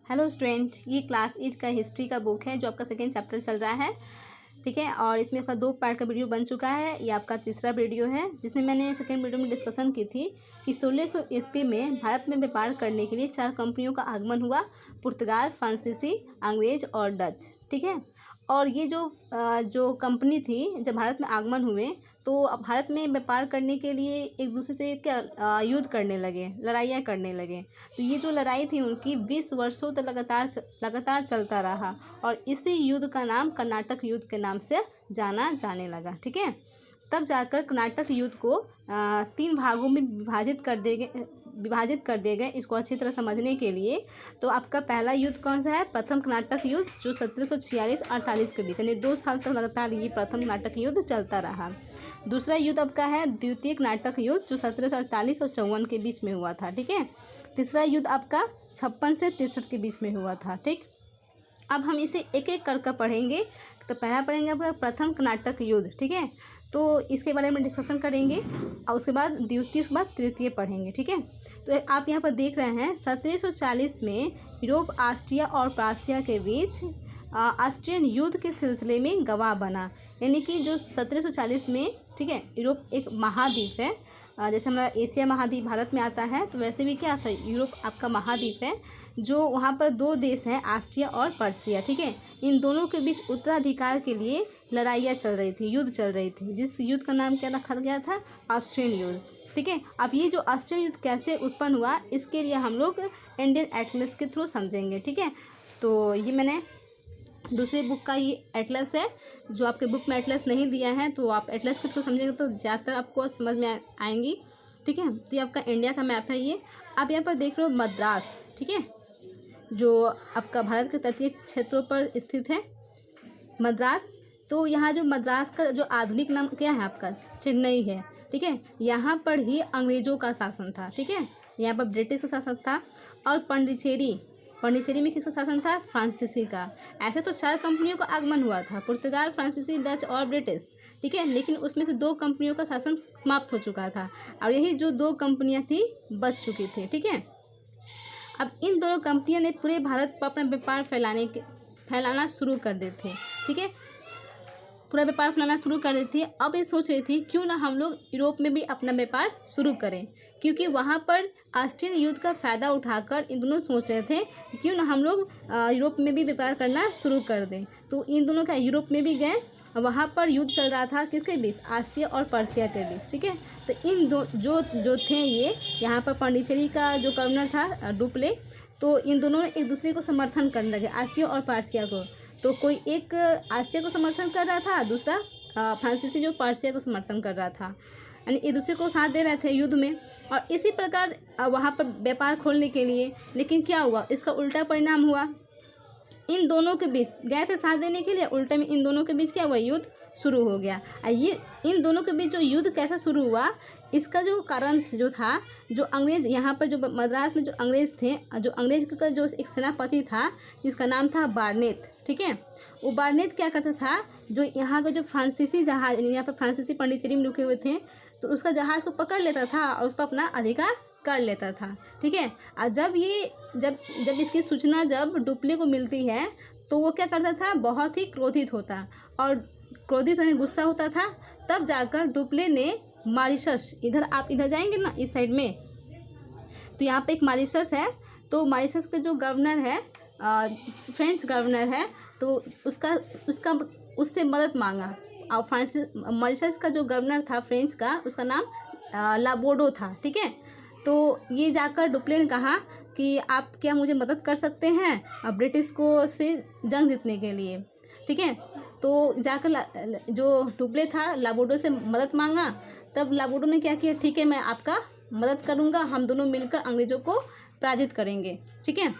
Hello student, ये class 8 का history का बुक है जो आपका सेकेंड चैप्टर चल रहा है। ठीक है, और इसमें आपका 2 पार्ट का वीडियो बन चुका है। ये आपका तीसरा वीडियो है जिसमें मैंने सेकेंड वीडियो में डिस्कशन की थी कि 1600 ईस्वी में भारत में व्यापार करने के लिए 4 कंपनियों का आगमन हुआ। पुर्तगाल, फ्रांसीसी, अंग्रेज और डच। ठीक है, और ये जो कंपनी थी जब भारत में आगमन हुए तो भारत में व्यापार करने के लिए एक दूसरे से क्या युद्ध करने लगे, लड़ाइयाँ करने लगे। तो ये जो लड़ाई थी उनकी 20 वर्षों तक लगातार चलता रहा और इसी युद्ध का नाम कर्नाटक युद्ध के नाम से जाना जाने लगा। ठीक है, तब जाकर कर्नाटक युद्ध को 3 भागों में विभाजित कर दिए गए इसको अच्छी तरह समझने के लिए। तो आपका पहला युद्ध कौन सा है? प्रथम कर्नाटक युद्ध, जो 1746-48 के बीच, यानी 2 साल तक लगातार ये प्रथम कर्नाटक युद्ध चलता रहा। दूसरा युद्ध आपका है द्वितीय कर्नाटक युद्ध, जो 1748 और 54 के बीच में हुआ था। ठीक है, तीसरा युद्ध आपका 56 से 63 के बीच में हुआ था। ठीक, अब हम इसे एक एक कर पढ़ेंगे। तो पहला पढ़ेंगे अपना प्रथम कर्नाटक युद्ध। ठीक है, तो इसके बारे में डिस्कशन करेंगे और उसके बाद द्वितीय, उसके बाद तृतीय पढ़ेंगे। ठीक है, तो आप यहाँ पर देख रहे हैं 1740 में यूरोप, ऑस्ट्रिया और प्राशिया के बीच ऑस्ट्रियन युद्ध के सिलसिले में गवाह बना। यानी कि जो 1740 में, ठीक है, यूरोप एक महाद्वीप है, जैसे हमारा एशिया महाद्वीप भारत में आता है, तो वैसे भी क्या था, यूरोप आपका महाद्वीप है। जो वहाँ पर 2 देश हैं, ऑस्ट्रिया और पर्शिया। ठीक है, इन दोनों के बीच उत्तराधिकार के लिए लड़ाइयाँ चल रही थी, युद्ध चल रही थी, जिस युद्ध का नाम क्या रखा गया था? ऑस्ट्रियन युद्ध। ठीक है, अब ये जो ऑस्ट्रियन युद्ध कैसे उत्पन्न हुआ, इसके लिए हम लोग इंडियन एटलस के थ्रू समझेंगे। ठीक है, तो ये मैंने दूसरे बुक का ये एटलस है। जो आपके बुक में एटलस नहीं दिया है तो आप एटलस के थ्रू समझेंगे तो ज़्यादातर आपको समझ में आएंगी। ठीक है, तो ये आपका इंडिया का मैप है। ये आप यहाँ पर देख रहे हो मद्रास। ठीक है, जो आपका भारत के तटीय क्षेत्रों पर स्थित है मद्रास। तो यहाँ जो मद्रास का जो आधुनिक नाम क्या है आपका? चेन्नई है। ठीक है, यहाँ पर ही अंग्रेज़ों का शासन था। ठीक है, यहाँ पर ब्रिटिश का शासन था। और पौंडीचेरी में किसका शासन था? फ्रांसीसी का। ऐसे तो 4 कंपनियों का आगमन हुआ था, पुर्तगाल, फ्रांसीसी, डच और ब्रिटिश। ठीक है, लेकिन उसमें से 2 कंपनियों का शासन समाप्त हो चुका था और यही जो 2 कंपनियां थी बच चुकी थी। ठीक है, अब इन दोनों कंपनियों ने पूरे भारत पर अपना व्यापार फैलाना शुरू कर दिए थे। ठीक है, पूरा व्यापार फैलाना शुरू कर दी थी। अब ये सोच रही थी क्यों ना हम लोग यूरोप में भी अपना व्यापार शुरू करें, क्योंकि वहाँ पर ऑस्ट्रियन युद्ध का फ़ायदा उठाकर इन दोनों सोच रहे थे कि क्यों ना हम लोग यूरोप में भी व्यापार करना शुरू कर दें। तो इन दोनों का यूरोप में भी गए। वहाँ पर युद्ध चल रहा था किसके बीच? ऑस्ट्रिया और पर्शिया के बीच। ठीक है, तो इन दो जो थे ये, यहाँ पर पौंडीचेरी का जो गवर्नर था डुप्ले, तो इन दोनों ने एक दूसरे को समर्थन करने लगे, ऑस्ट्रिया और पर्शिया को। तो कोई एक ऑस्ट्रिया को समर्थन कर रहा था, दूसरा फ्रांसीसी जो पर्शिया को समर्थन कर रहा था, यानी एक दूसरे को साथ दे रहे थे युद्ध में। और इसी प्रकार वहाँ पर व्यापार खोलने के लिए, लेकिन क्या हुआ, इसका उल्टा परिणाम हुआ। इन दोनों के बीच गए थे साथ देने के लिए, उल्टे में इन दोनों के बीच क्या हुआ? युद्ध शुरू हो गया। ये इन दोनों के बीच जो युद्ध कैसा शुरू हुआ, इसका जो कारण जो था, जो अंग्रेज़ यहाँ पर जो मद्रास में जो अंग्रेज़ थे, जो अंग्रेज़ का जो एक सेनापति था जिसका नाम था बारनेत। ठीक है, वो बारनेत क्या करता था, जो यहाँ का जो फ्रांसीसी जहाज, यहाँ पर फ्रांसीसी पौंडीचेरी में रुके हुए थे, तो उसका जहाज़ को पकड़ लेता था और उस पर अपना अधिकार कर लेता था। ठीक है, और जब इसकी सूचना जब डुप्ले को मिलती है तो वो क्या करता था? बहुत ही क्रोधित होता, और क्रोधित होने गुस्सा होता था। तब जाकर डुप्ले ने मॉरिशस, इधर आप इधर जाएंगे ना इस साइड में, तो यहाँ पे एक मॉरिशस है। तो मॉरिशस का जो गवर्नर है, फ्रेंच गवर्नर है, तो उससे मदद मांगा। और मॉरिशस का जो गवर्नर था फ्रेंच का, उसका नाम लाबोडो था। ठीक है, तो ये जाकर डुप्ले ने कहा कि आप क्या मुझे मदद कर सकते हैं ब्रिटिश को से जंग जीतने के लिए। ठीक है, तो जाकर जो डुप्ले था लाबोडो से मदद मांगा। तब लाबोडो ने क्या किया? ठीक है, मैं आपका मदद करूंगा, हम दोनों मिलकर अंग्रेज़ों को पराजित करेंगे। ठीक है,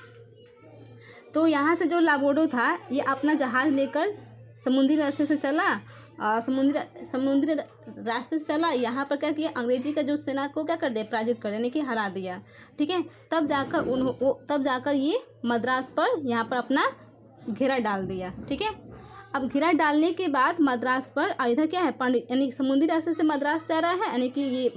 तो यहाँ से जो लाबोडो था ये अपना जहाज़ लेकर समुद्री रास्ते से चला, समुद्री रास्ते से चला। यहाँ पर क्या किया? अंग्रेजी का जो सेना को क्या कर दिया? पराजित कर, यानी कि हरा दिया। ठीक है, तब जाकर ये मद्रास पर यहाँ पर अपना घेरा डाल दिया। ठीक है, अब घेरा डालने के बाद मद्रास पर, और इधर क्या है? यानी समुद्री रास्ते से मद्रास जा रहा है, यानी कि ये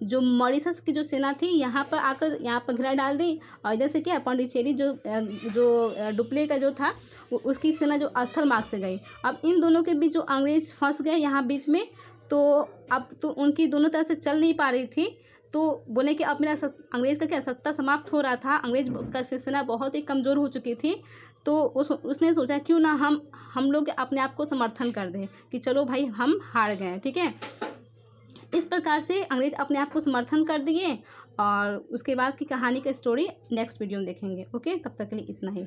जो मॉरिशस की जो सेना थी यहाँ पर आकर यहाँ पर घेरा डाल दी, और इधर से क्या पौंडीचेरी जो डुप्ले का जो था उसकी सेना जो स्थल मार्ग से गई। अब इन दोनों के बीच जो अंग्रेज फंस गए यहाँ बीच में, तो अब तो उनकी दोनों तरफ से चल नहीं पा रही थी, तो बोले कि अब मेरा अंग्रेज़ का क्या सत्ता समाप्त हो रहा था, अंग्रेज का सेना बहुत ही कमज़ोर हो चुकी थी। तो उसने सोचा क्यों ना हम लोग अपने आप को समर्थन कर दें कि चलो भाई हम हार गए, ठीक है। इस प्रकार से अंग्रेज अपने आप को समर्थन कर दिए, और उसके बाद की कहानी का स्टोरी नेक्स्ट वीडियो में देखेंगे। ओके, तब तक के लिए इतना ही।